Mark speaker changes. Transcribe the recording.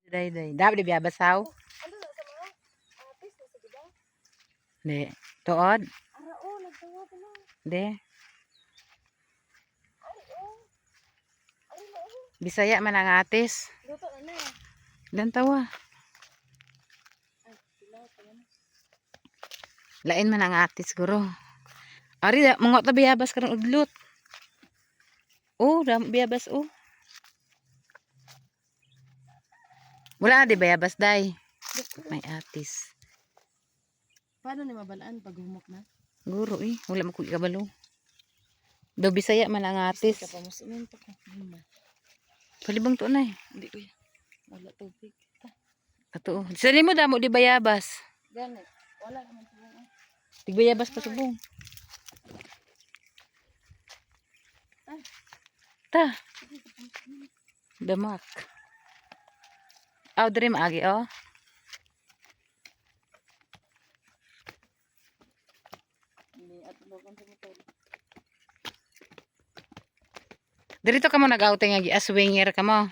Speaker 1: Day day. Dapat di biyabasaw.
Speaker 2: Ano na sa mga artist na sa gida?
Speaker 1: Di. Tuod.
Speaker 2: Ara oh, nagtawa pa lang.
Speaker 1: Di.
Speaker 2: Ay oh. Ay na oh.
Speaker 1: Bisaya man ang atis.
Speaker 2: Luto na na.
Speaker 1: Ilan tawa.
Speaker 2: Ay, sila pa yan.
Speaker 1: Lain man ang atis siguro. Ari, mga ta biyabas karong udlot. Oh, biyabas oh. Wala na di bayabas day. May atis.
Speaker 2: Paano ni mabalaan pag humok na?
Speaker 1: Guro eh. Wala mo kuy kabalo. Do Bisaya man ang atis.
Speaker 2: Ka pa mo simento ko.
Speaker 1: Palibang to na eh.
Speaker 2: Hindi ko yan. Wala tubig.
Speaker 1: Ato. Sali mo damo di bayabas.
Speaker 2: Gani. Wala naman tubig.
Speaker 1: Di bayabas pa subong. Ta. Damak. Aw diri maagi oh.
Speaker 2: Hindi at logon sa motor.
Speaker 1: Dirito ka mo nag-outing nga aswinger ka mo.